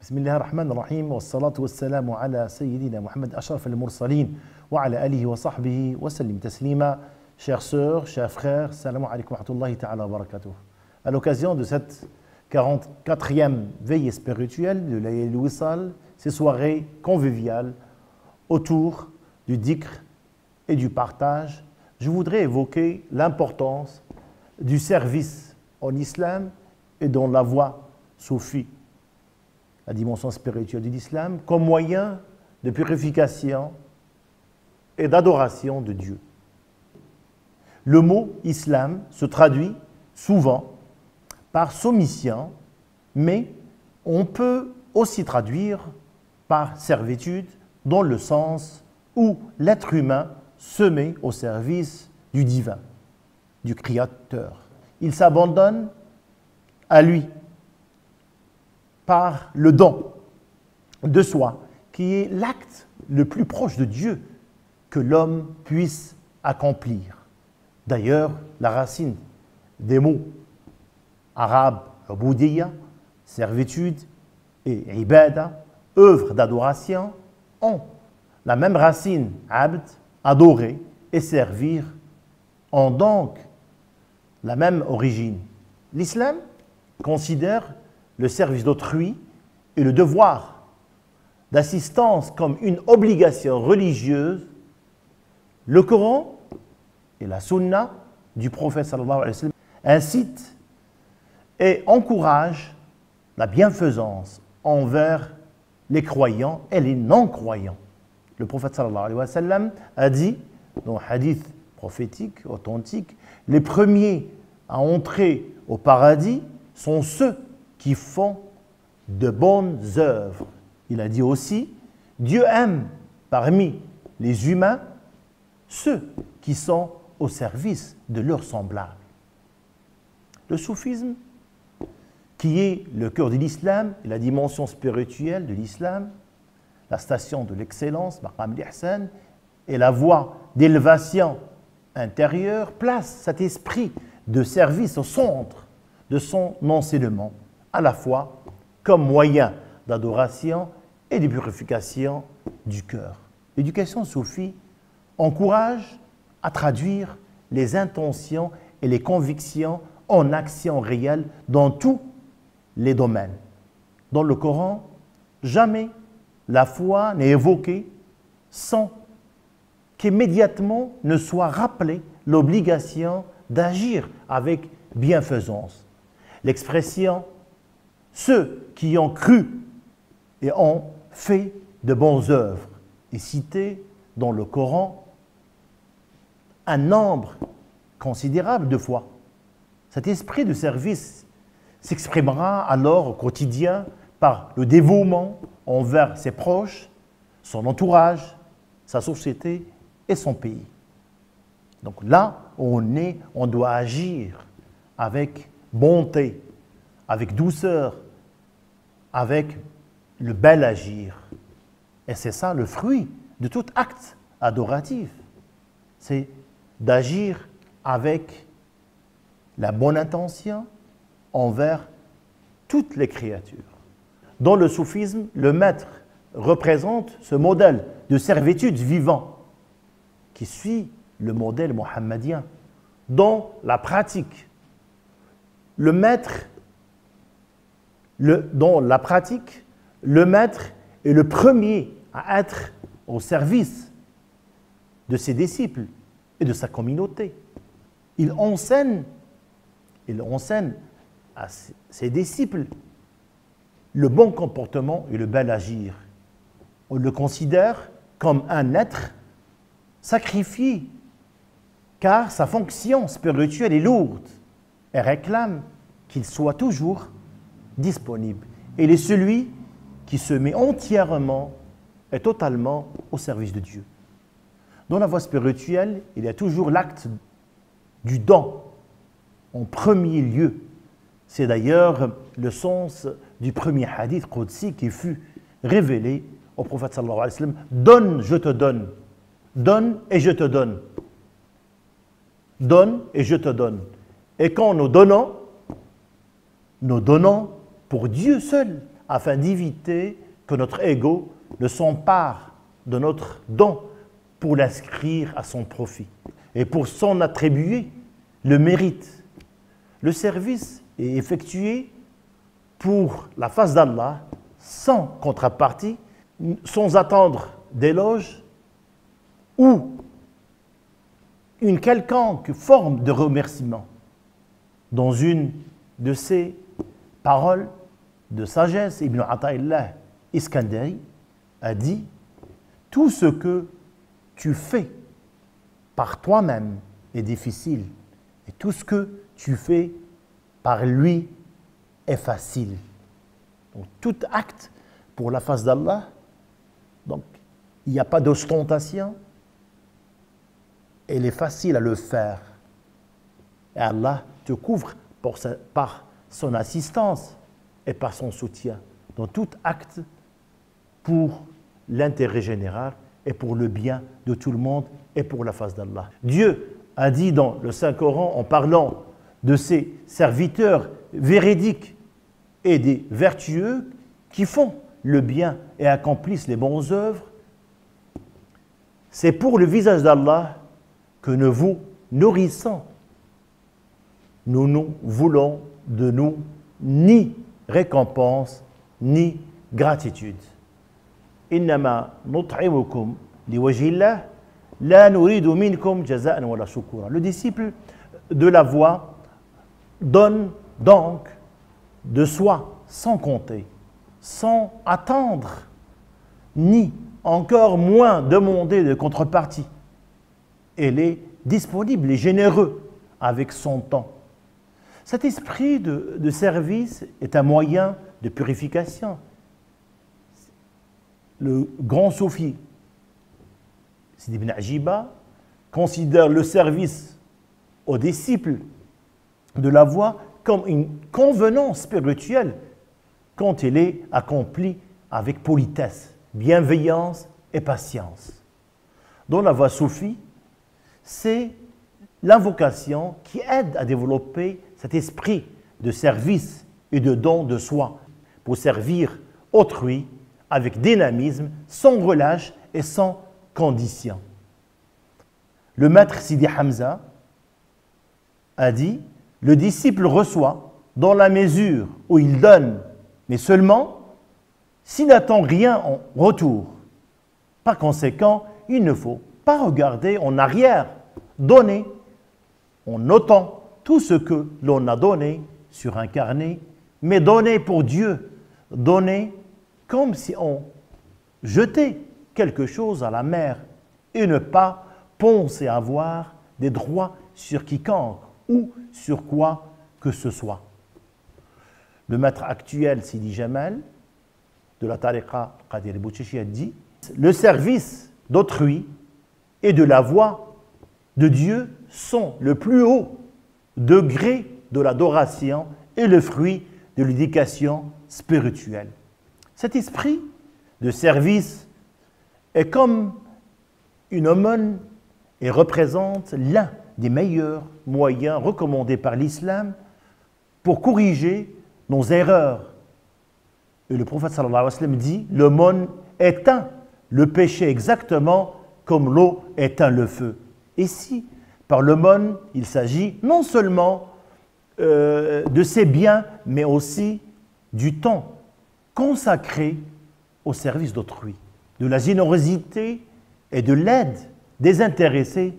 بسم الله الرحمن الرحيم والصلاة والسلام على سيدنا Muhammad أشرف المرسلين وعلى آله وصحبه وسلم تسليما. Chères sœurs, chers frères, salam alaykum wa rahmatullahi ta'ala wa barakatuh. À l'occasion de cette 44e veillée spirituelle de Layl al-Wisal, ces soirées conviviales autour du dhikr et du partage, je voudrais évoquer l'importance du service en islam et dans la voie soufie, la dimension spirituelle de l'islam, comme moyen de purification et d'adoration de Dieu. Le mot islam se traduit souvent par soumission, mais on peut aussi traduire par servitude dans le sens où l'être humain se met au service du divin, du Créateur. Il s'abandonne à lui par le don de soi, qui est l'acte le plus proche de Dieu que l'homme puisse accomplir. D'ailleurs, la racine des mots arabes, ubudiyya, servitude, et ibada, œuvre d'adoration, ont la même racine, abd, adorer et servir, ont donc la même origine. L'islam considère le service d'autrui et le devoir d'assistance comme une obligation religieuse. Le Coran et la Sunna du prophète sallallahu alayhi wa sallam incitent et encouragent la bienfaisance envers les croyants et les non-croyants. Le prophète sallallahu alayhi wa sallam a dit dans un hadith prophétique authentique, les premiers à entrer au paradis sont ceux qui font de bonnes œuvres. Il a dit aussi, Dieu aime parmi les humains ceux qui sont au service de leurs semblables. Le soufisme, qui est le cœur de l'islam, la dimension spirituelle de l'islam, la station de l'excellence, Maqam al-Ihsan, et la voie d'élévation intérieure, place cet esprit de service au centre de son enseignement, à la fois comme moyen d'adoration et de purification du cœur. L'éducation soufie encourage à traduire les intentions et les convictions en actions réelles dans tous les domaines. Dans le Coran, jamais la foi n'est évoquée sans qu'immédiatement ne soit rappelée l'obligation d'agir avec bienfaisance. L'expression « ceux qui ont cru et ont fait de bonnes œuvres » est citée dans le Coran un nombre considérable de fois. Cet esprit de service s'exprimera alors au quotidien par le dévouement envers ses proches, son entourage, sa société et son pays. Donc là où on doit agir avec bonté, avec douceur, avec le bel agir. Et c'est ça le fruit de tout acte adoratif. C'est d'agir avec la bonne intention envers toutes les créatures. Dans le soufisme, le maître représente ce modèle de servitude vivant qui suit le modèle mohammedien. Dans la pratique, le maître est le premier à être au service de ses disciples et de sa communauté. Il enseigne à ses disciples le bon comportement et le bel agir. On le considère comme un être sacrifié, car sa fonction spirituelle est lourde et réclame qu'il soit toujours disponible. Il est celui qui se met entièrement et totalement au service de Dieu. Dans la voie spirituelle, il y a toujours l'acte du don en premier lieu. C'est d'ailleurs le sens du premier hadith qudsi qui fut révélé au prophète sallallahu alayhi wa sallam. Donne, je te donne. Donne et je te donne. Donne et je te donne. Et quand nous donnons pour Dieu seul, afin d'éviter que notre ego ne s'empare de notre don pour l'inscrire à son profit et pour s'en attribuer le mérite. Le service est effectué pour la face d'Allah, sans contrepartie, sans attendre d'éloge ou une quelconque forme de remerciement. Dans une de ses paroles de sagesse, Ibn Ata'illah Iskandari a dit « Tout ce que tu fais par toi-même est difficile, et tout ce que tu fais par lui est facile. » Donc, tout acte pour la face d'Allah, donc il n'y a pas d'ostentation, il est facile à le faire. Et Allah te couvre par son assistance et par son soutien dans tout acte pour l'intérêt général et pour le bien de tout le monde et pour la face d'Allah. Dieu a dit dans le Saint-Coran, en parlant de ses serviteurs véridiques et des vertueux qui font le bien et accomplissent les bonnes œuvres, c'est pour le visage d'Allah que nous vous nourrissons. Nous ne voulons de nous ni récompense ni gratitude. Innama nut'imukum liwajhillah la nuridu minkum jaza'an wala shukura. Le disciple de la voie donne donc de soi sans compter, sans attendre, ni encore moins demander de contrepartie. Elle est disponible et généreux avec son temps. Cet esprit de service est un moyen de purification. Le grand soufi, Sidi Ibn Ajiba, considère le service aux disciples de la voie comme une convenance spirituelle quand il est accompli avec politesse, bienveillance et patience. Dans la voie soufie, c'est l'invocation qui aide à développer cet esprit de service et de don de soi pour servir autrui avec dynamisme, sans relâche et sans condition. Le maître Sidi Hamza a dit « Le disciple reçoit dans la mesure où il donne, mais seulement s'il n'attend rien en retour. Par conséquent, il ne faut pas regarder en arrière, donner en notant tout ce que l'on a donné sur un carnet, mais donner pour Dieu, donner comme si on jetait quelque chose à la mer et ne pas penser avoir des droits sur quiconque ou sur quoi que ce soit. » Le maître actuel, Sidi Jamal, de la tariqa Qadir Bouchechi, a dit « Le service d'autrui et de la voie de Dieu sont le plus haut degré de l'adoration et le fruit de l'éducation spirituelle. » Cet esprit de service est comme une aumône et représente l'un des meilleurs moyens recommandés par l'islam pour corriger nos erreurs. Et le prophète sallallahu alayhi wa sallam dit « L'aumône éteint le péché exactement comme l'eau éteint le feu. » Ici, par l'aumône, il s'agit non seulement de ses biens, mais aussi du temps consacré au service d'autrui, de la générosité et de l'aide désintéressée.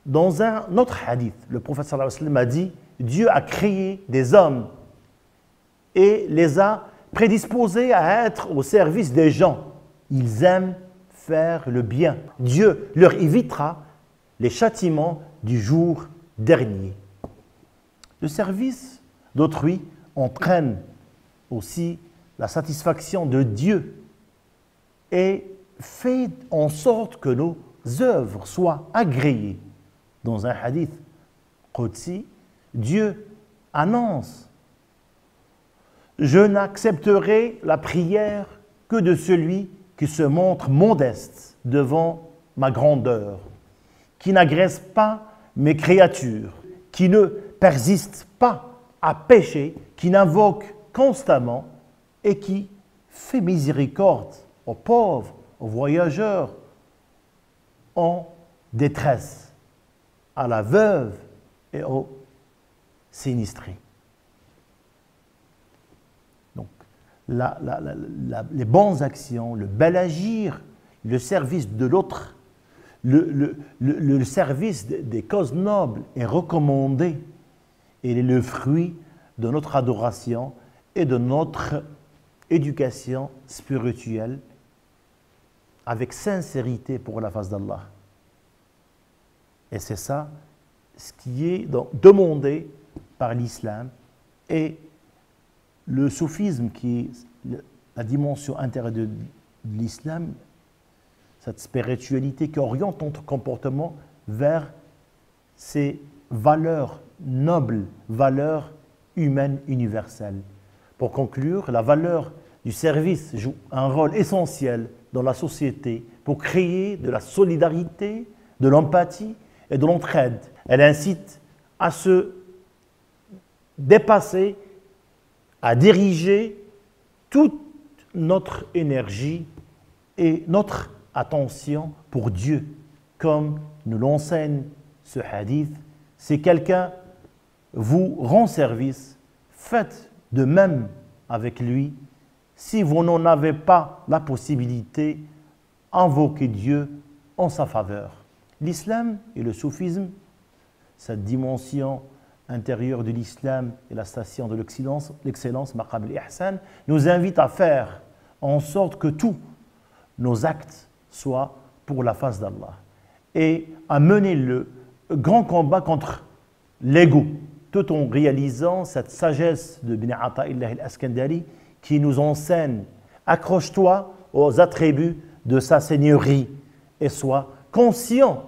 Dans un autre hadith, le prophète sallallahu alayhi wa sallam a dit « Dieu a créé des hommes et les a prédisposés à être au service des gens. Ils aiment faire le bien. Dieu leur évitera les châtiments du jour dernier. » Le service d'autrui entraîne aussi la satisfaction de Dieu et fait en sorte que nos œuvres soient agréées. Dans un hadith Qudsi, Dieu annonce « Je n'accepterai la prière que de celui qui se montre modeste devant ma grandeur, qui n'agresse pas mes créatures, qui ne persiste pas à pécher, qui n'invoque constamment et qui fait miséricorde aux pauvres, aux voyageurs, en détresse, à la veuve et aux sinistrés. Donc, les bonnes actions, le bel agir, le service de l'autre, le service des causes nobles est recommandé et est le fruit de notre adoration et de notre éducation spirituelle avec sincérité pour la face d'Allah. Et c'est ça ce qui est donc demandé par l'islam et le soufisme qui est la dimension intérieure de l'islam, cette spiritualité qui oriente notre comportement vers ces valeurs nobles, valeurs humaines universelles. Pour conclure, la valeur du service joue un rôle essentiel dans la société pour créer de la solidarité, de l'empathie et de l'entraide. Elle incite à se dépasser, à diriger toute notre énergie et notre attention pour Dieu, comme nous l'enseigne ce hadith. Si quelqu'un vous rend service, faites de même avec lui. Si vous n'en avez pas la possibilité, invoquez Dieu en sa faveur. L'islam et le soufisme, cette dimension intérieure de l'islam et la station de l'excellence, maqam al-ihsan, nous invitent à faire en sorte que tous nos actes soient pour la face d'Allah et à mener le grand combat contre l'ego, tout en réalisant cette sagesse de Ibn Ata'illah al-Askandari qui nous enseigne « Accroche-toi aux attributs de sa seigneurie et sois conscient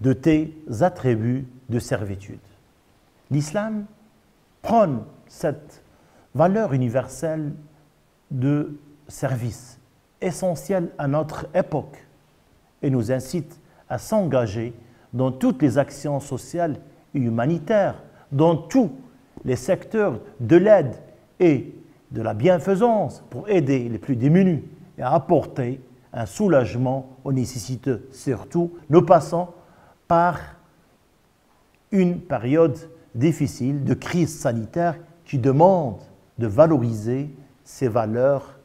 de tes attributs de servitude. » L'islam prône cette valeur universelle de service, essentielle à notre époque, et nous incite à s'engager dans toutes les actions sociales et humanitaires, dans tous les secteurs de l'aide et de la bienfaisance pour aider les plus démunis et à apporter un soulagement aux nécessiteux. Surtout, nous passons par une période difficile de crise sanitaire qui demande de valoriser ces valeurs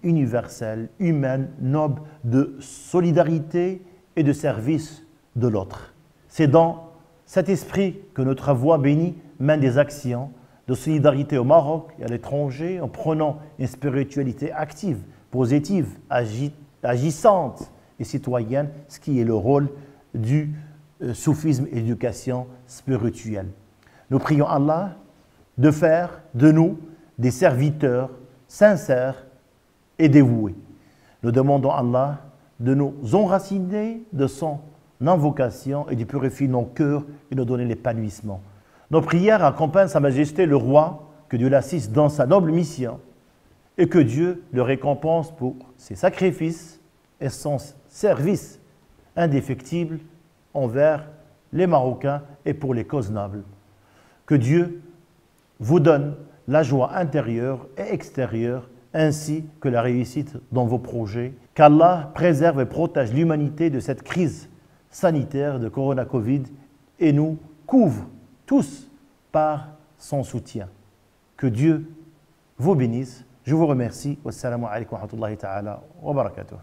universelles, humaines, nobles, de solidarité et de service de l'autre. C'est dans cet esprit que notre voix bénie mène des actions de solidarité au Maroc et à l'étranger en prenant une spiritualité active, positive, agissante et citoyenne, ce qui est le rôle du soufisme et l'éducation spirituelle. Nous prions Allah de faire de nous des serviteurs sincères et dévoués. Nous demandons à Allah de nous enraciner de son invocation et de purifier nos cœurs et de donner l'épanouissement. Nos prières accompagnent Sa Majesté le Roi, que Dieu l'assiste dans sa noble mission et que Dieu le récompense pour ses sacrifices et son service indéfectible envers les Marocains et pour les causes nobles. Que Dieu vous donne la joie intérieure et extérieure ainsi que la réussite dans vos projets. Qu'Allah préserve et protège l'humanité de cette crise sanitaire de Corona Covid et nous couvre tous par son soutien. Que Dieu vous bénisse. Je vous remercie. Wassalamu alaikum wa rahmatullahi ta'ala wa barakatuh.